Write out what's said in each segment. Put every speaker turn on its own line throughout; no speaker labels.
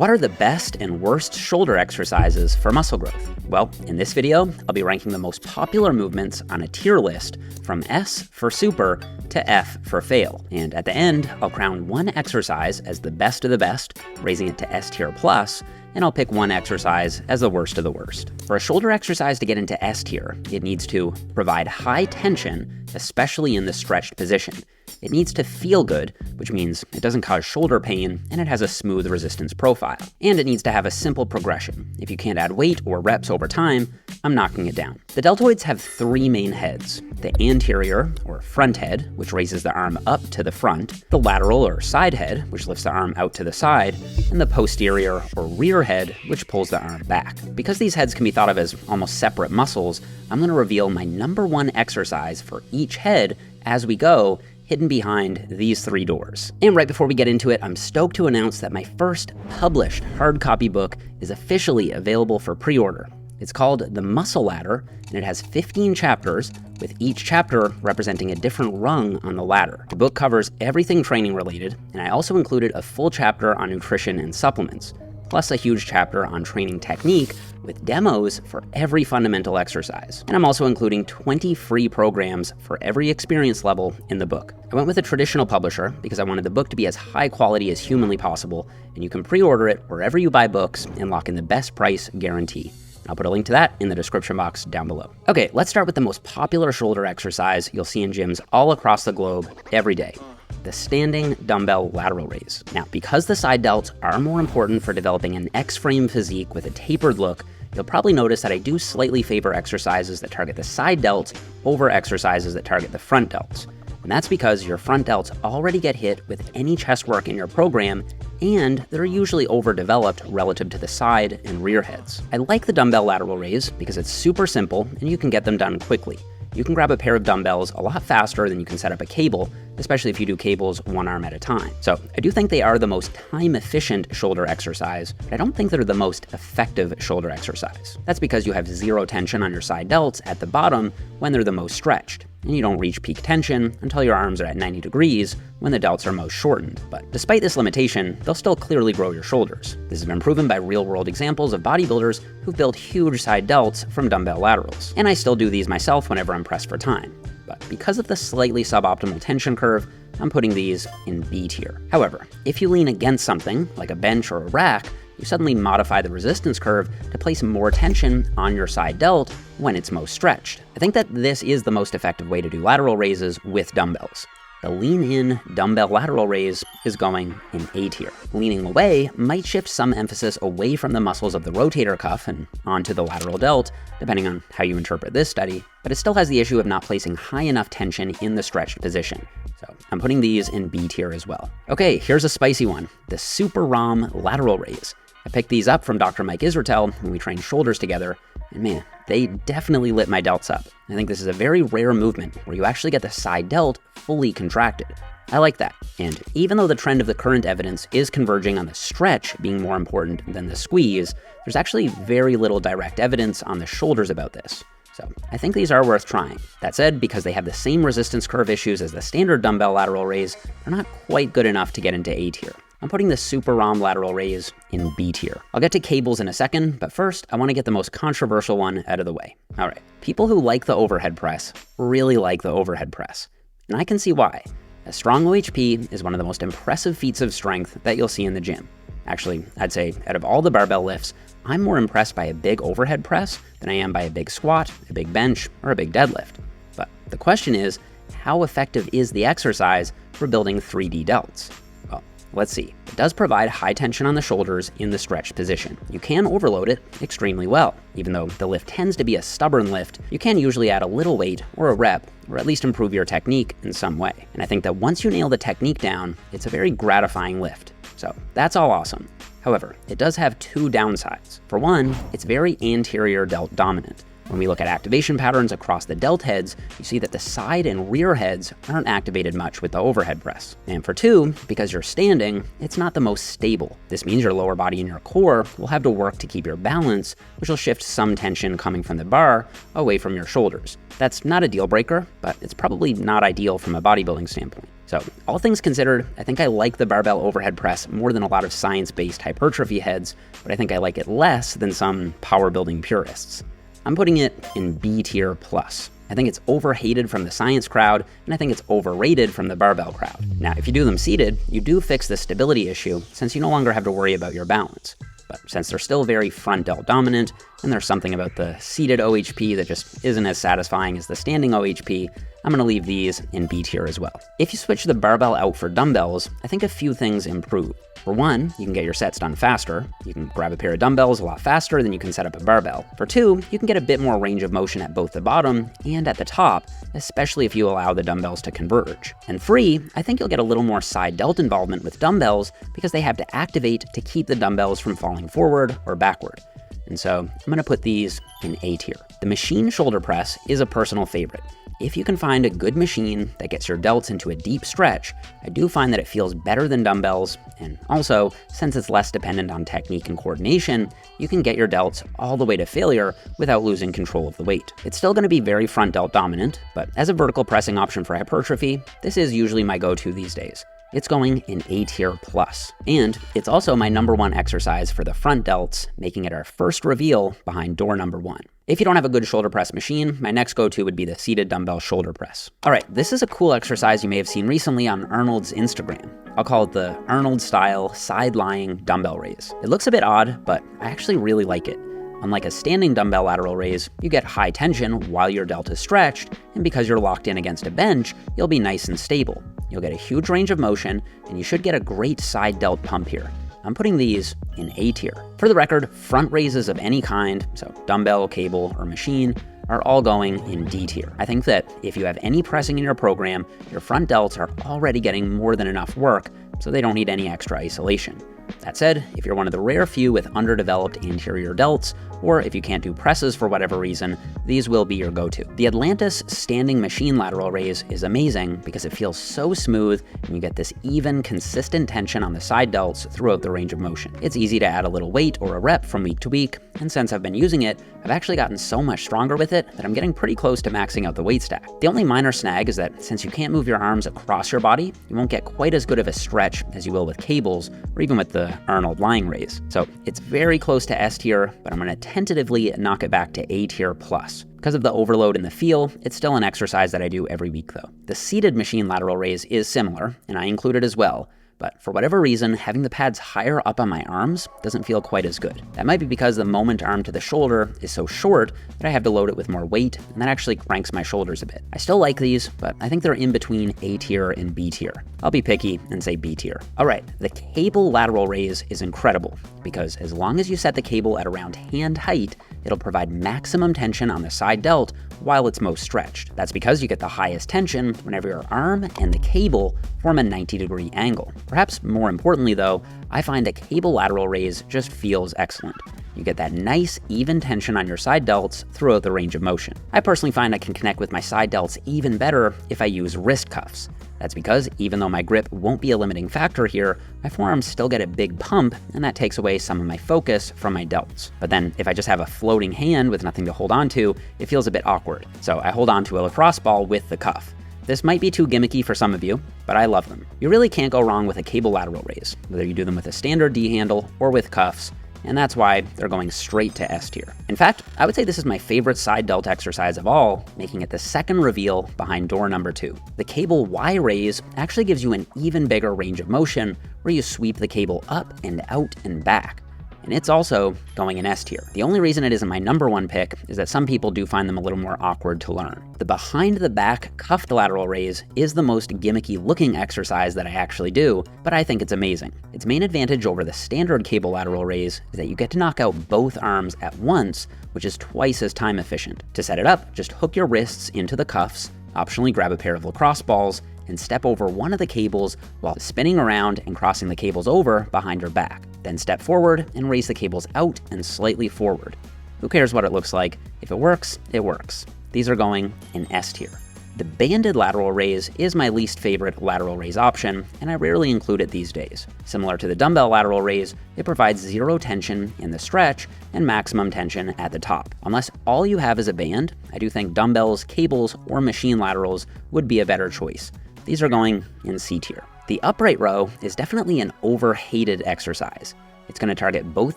What are the best and worst shoulder exercises for muscle growth? Well, in this video, I'll be ranking the most popular movements on a tier list from S for super to F for fail. And at the end, I'll crown one exercise as the best of the best, raising it to S tier plus, and I'll pick one exercise as the worst of the worst. For a shoulder exercise to get into S tier, it needs to provide high tension, especially in the stretched position. It needs to feel good, which means it doesn't cause shoulder pain and it has a smooth resistance profile. And it needs to have a simple progression. If you can't add weight or reps over time, I'm knocking it down. The deltoids have three main heads: the anterior or front head, which raises the arm up to the front, the lateral or side head, which lifts the arm out to the side, and the posterior or rear head, which pulls the arm back. Because these heads can be thought of as almost separate muscles, I'm going to reveal my number one exercise for each head as we go, hidden behind these three doors. And right before we get into it, I'm stoked to announce that my first published hard copy book is officially available for pre-order. It's called The Muscle Ladder, and it has 15 chapters, with each chapter representing a different rung on the ladder. The book covers everything training related, and I also included a full chapter on nutrition and supplements, plus a huge chapter on training technique with demos for every fundamental exercise. And I'm also including 20 free programs for every experience level in the book. I went with a traditional publisher because I wanted the book to be as high quality as humanly possible, and you can pre-order it wherever you buy books and lock in the best price guarantee. I'll put a link to that in the description box down below. Okay, let's start with the most popular shoulder exercise you'll see in gyms all across the globe every day: the standing dumbbell lateral raise. Now, because the side delts are more important for developing an X-frame physique with a tapered look, you'll probably notice that I do slightly favor exercises that target the side delts over exercises that target the front delts. And that's because your front delts already get hit with any chest work in your program, and they're usually overdeveloped relative to the side and rear heads. I like the dumbbell lateral raise because it's super simple and you can get them done quickly. You can grab a pair of dumbbells a lot faster than you can set up a cable, especially if you do cables one arm at a time. So I do think they are the most time-efficient shoulder exercise, but I don't think they're the most effective shoulder exercise. That's because you have zero tension on your side delts at the bottom when they're the most stretched, and you don't reach peak tension until your arms are at 90 degrees when the delts are most shortened. But despite this limitation, they'll still clearly grow your shoulders. This has been proven by real-world examples of bodybuilders who've built huge side delts from dumbbell laterals. And I still do these myself whenever I'm pressed for time. But because of the slightly suboptimal tension curve, I'm putting these in B tier. However, if you lean against something, like a bench or a rack, you suddenly modify the resistance curve to place more tension on your side delt when it's most stretched. I think that this is the most effective way to do lateral raises with dumbbells. The lean-in dumbbell lateral raise is going in A tier. Leaning away might shift some emphasis away from the muscles of the rotator cuff and onto the lateral delt, depending on how you interpret this study, but it still has the issue of not placing high enough tension in the stretched position. So I'm putting these in B tier as well. Okay, here's a spicy one: the Super ROM lateral raise. I picked these up from Dr. Mike Israetel when we trained shoulders together, and man, they definitely lit my delts up. I think this is a very rare movement where you actually get the side delt fully contracted. I like that. And even though the trend of the current evidence is converging on the stretch being more important than the squeeze, there's actually very little direct evidence on the shoulders about this. So I think these are worth trying. That said, because they have the same resistance curve issues as the standard dumbbell lateral raise, they're not quite good enough to get into A tier. I'm putting the Super ROM lateral raise in B tier. I'll get to cables in a second, but first I want to get the most controversial one out of the way. All right, people who like the overhead press really like the overhead press, and I can see why. A strong OHP is one of the most impressive feats of strength that you'll see in the gym. Actually, I'd say out of all the barbell lifts, I'm more impressed by a big overhead press than I am by a big squat, a big bench, or a big deadlift. But the question is, how effective is the exercise for building 3D delts? Well, let's see. It does provide high tension on the shoulders in the stretched position. You can overload it extremely well. Even though the lift tends to be a stubborn lift, you can usually add a little weight or a rep, or at least improve your technique in some way. And I think that once you nail the technique down, it's a very gratifying lift. So that's all awesome. However, it does have two downsides. For one, it's very anterior delt dominant. When we look at activation patterns across the delt heads, you see that the side and rear heads aren't activated much with the overhead press. And for 2, because you're standing, it's not the most stable. This means your lower body and your core will have to work to keep your balance, which will shift some tension coming from the bar away from your shoulders. That's not a deal breaker, but it's probably not ideal from a bodybuilding standpoint. So all things considered, I think I like the barbell overhead press more than a lot of science-based hypertrophy heads, but I think I like it less than some power building purists. I'm putting it in B tier plus. I think it's overhated from the science crowd, and I think it's overrated from the barbell crowd. Now, if you do them seated, you do fix the stability issue since you no longer have to worry about your balance. But since they're still very front delt dominant, and there's something about the seated OHP that just isn't as satisfying as the standing OHP, I'm gonna leave these in B tier as well. If you switch the barbell out for dumbbells, I think a few things improve. For 1, you can get your sets done faster. You can grab a pair of dumbbells a lot faster than you can set up a barbell. For 2, you can get a bit more range of motion at both the bottom and at the top, especially if you allow the dumbbells to converge. And 3, I think you'll get a little more side delt involvement with dumbbells because they have to activate to keep the dumbbells from falling forward or backward. And so I'm gonna put these in A tier. The machine shoulder press is a personal favorite. If you can find a good machine that gets your delts into a deep stretch, I do find that it feels better than dumbbells, and also, since it's less dependent on technique and coordination, you can get your delts all the way to failure without losing control of the weight. It's still going to be very front delt dominant, but as a vertical pressing option for hypertrophy, this is usually my go-to these days. It's going in A tier plus, and it's also my #1 exercise for the front delts, making it our first reveal behind door #1. If you don't have a good shoulder press machine, my next go-to would be the seated dumbbell shoulder press. All right, this is a cool exercise you may have seen recently on Arnold's Instagram. I'll call it the Arnold style side-lying dumbbell raise. It looks a bit odd, but I actually really like it. Unlike a standing dumbbell lateral raise, you get high tension while your delt is stretched, and because you're locked in against a bench, you'll be nice and stable. You'll get a huge range of motion, and you should get a great side delt pump here. I'm putting these in A tier. For the record, front raises of any kind, so dumbbell, cable, or machine, are all going in D tier. I think that if you have any pressing in your program, your front delts are already getting more than enough work, so they don't need any extra isolation. That said, if you're one of the rare few with underdeveloped anterior delts, or if you can't do presses for whatever reason, these will be your go-to. The Atlantis standing machine lateral raise is amazing because it feels so smooth and you get this even, consistent tension on the side delts throughout the range of motion. It's easy to add a little weight or a rep from week to week, and since I've been using it, I've actually gotten so much stronger with it that I'm getting pretty close to maxing out the weight stack. The only minor snag is that since you can't move your arms across your body, you won't get quite as good of a stretch as you will with cables or even with the Arnold lying raise. So it's very close to S tier, but I'm gonna tentatively knock it back to A tier plus. Because of the overload in the feel, it's still an exercise that I do every week though. The seated machine lateral raise is similar, and I include it as well, but for whatever reason, having the pads higher up on my arms doesn't feel quite as good. That might be because the moment arm to the shoulder is so short that I have to load it with more weight, and that actually cranks my shoulders a bit. I still like these, but I think they're in between A tier and B tier. I'll be picky and say B tier. All right, the cable lateral raise is incredible because as long as you set the cable at around hand height, it'll provide maximum tension on the side delt while it's most stretched. That's because you get the highest tension whenever your arm and the cable form a 90-degree angle. Perhaps more importantly though, I find a cable lateral raise just feels excellent. You get that nice, even tension on your side delts throughout the range of motion. I personally find I can connect with my side delts even better if I use wrist cuffs. That's because even though my grip won't be a limiting factor here, my forearms still get a big pump, and that takes away some of my focus from my delts. But then if I just have a floating hand with nothing to hold on to, it feels a bit awkward. So I hold on to a lacrosse ball with the cuff. This might be too gimmicky for some of you, but I love them. You really can't go wrong with a cable lateral raise, whether you do them with a standard D handle or with cuffs, and that's why they're going straight to S tier. In fact, I would say this is my favorite side delt exercise of all, making it the second reveal behind door #2. The cable Y raise actually gives you an even bigger range of motion where you sweep the cable up and out and back. And it's also going in S tier. The only reason it isn't my #1 pick is that some people do find them a little more awkward to learn. The behind the back cuffed lateral raise is the most gimmicky looking exercise that I actually do, but I think it's amazing. Its main advantage over the standard cable lateral raise is that you get to knock out both arms at once, which is twice as time efficient. To set it up, just hook your wrists into the cuffs, optionally grab a pair of lacrosse balls, and step over one of the cables while spinning around and crossing the cables over behind your back. Then step forward and raise the cables out and slightly forward. Who cares what it looks like? If it works, it works. These are going in S tier. The banded lateral raise is my least favorite lateral raise option, and I rarely include it these days. Similar to the dumbbell lateral raise, it provides zero tension in the stretch and maximum tension at the top. Unless all you have is a band, I do think dumbbells, cables, or machine laterals would be a better choice. These are going in C tier. The upright row is definitely an overhated exercise. It's going to target both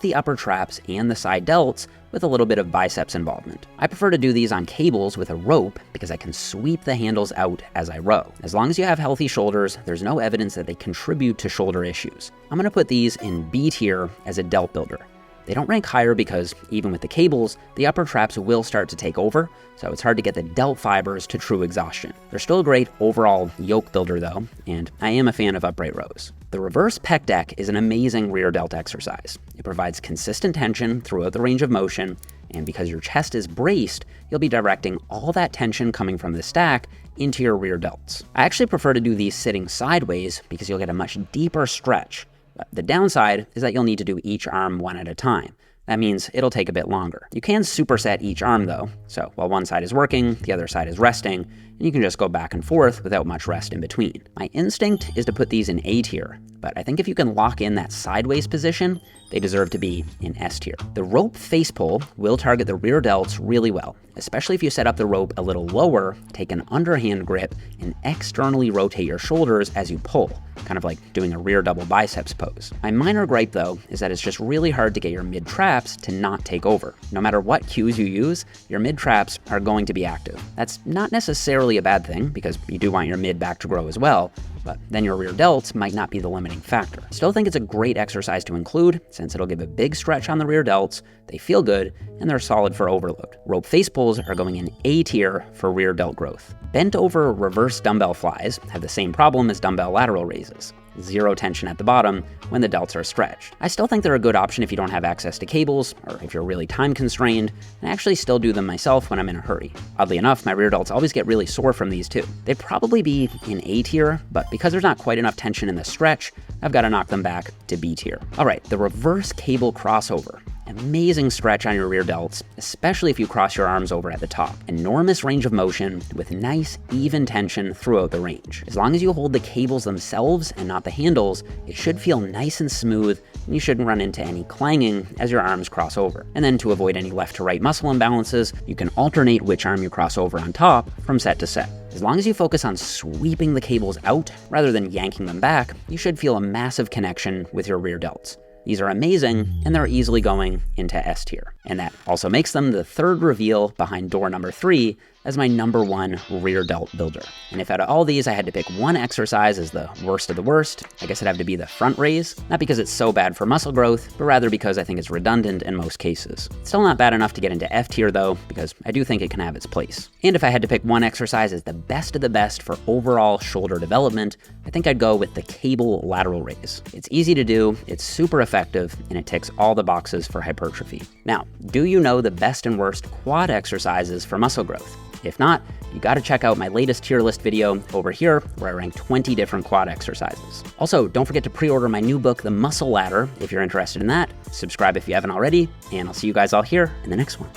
the upper traps and the side delts with a little bit of biceps involvement. I prefer to do these on cables with a rope because I can sweep the handles out as I row. As long as you have healthy shoulders, there's no evidence that they contribute to shoulder issues. I'm going to put these in B tier as a delt builder. They don't rank higher because, even with the cables, the upper traps will start to take over, so it's hard to get the delt fibers to true exhaustion. They're still a great overall yoke builder though, and I am a fan of upright rows. The reverse pec deck is an amazing rear delt exercise. It provides consistent tension throughout the range of motion, and because your chest is braced, you'll be directing all that tension coming from the stack into your rear delts. I actually prefer to do these sitting sideways because you'll get a much deeper stretch. But the downside is that you'll need to do each arm one at a time. That means it'll take a bit longer. You can superset each arm though, so while one side is working, the other side is resting, and you can just go back and forth without much rest in between. My instinct is to put these in A tier, but I think if you can lock in that sideways position, they deserve to be in S tier. The rope face pull will target the rear delts really well, especially if you set up the rope a little lower, take an underhand grip, and externally rotate your shoulders as you pull, kind of like doing a rear double biceps pose. My minor gripe though is that it's just really hard to get your mid-traps to not take over. No matter what cues you use, your mid-traps are going to be active. That's not necessarily a bad thing because you do want your mid back to grow as well, but then your rear delts might not be the limiting factor. Still think it's a great exercise to include since it'll give a big stretch on the rear delts, they feel good, and they're solid for overload. Rope face pulls are going in A tier for rear delt growth. Bent over reverse dumbbell flies have the same problem as dumbbell lateral raises. Zero tension at the bottom when the delts are stretched. I still think they're a good option if you don't have access to cables or if you're really time constrained, and I actually still do them myself when I'm in a hurry. Oddly enough, my rear delts always get really sore from these too. They'd probably be in A tier, but because there's not quite enough tension in the stretch, I've got to knock them back to B tier. All right, the reverse cable crossover. Amazing stretch on your rear delts, especially if you cross your arms over at the top. Enormous range of motion with nice, even tension throughout the range. As long as you hold the cables themselves and not the handles, it should feel nice and smooth, and you shouldn't run into any clanging as your arms cross over. And then to avoid any left to right muscle imbalances, you can alternate which arm you cross over on top from set to set. As long as you focus on sweeping the cables out rather than yanking them back, you should feel a massive connection with your rear delts. These are amazing, and they're easily going into S tier. And that also makes them the third reveal behind door number 3 as my number 1 rear delt builder. And if out of all these I had to pick one exercise as the worst of the worst, I guess it'd have to be the front raise, not because it's so bad for muscle growth, but rather because I think it's redundant in most cases. It's still not bad enough to get into F tier though, because I do think it can have its place. And if I had to pick one exercise as the best of the best for overall shoulder development, I think I'd go with the cable lateral raise. It's easy to do, it's super effective, and it ticks all the boxes for hypertrophy. Now, do you know the best and worst quad exercises for muscle growth? If not, you gotta check out my latest tier list video over here where I rank 20 different quad exercises. Also, don't forget to pre-order my new book, The Muscle Ladder, if you're interested in that. Subscribe if you haven't already, and I'll see you guys all here in the next one.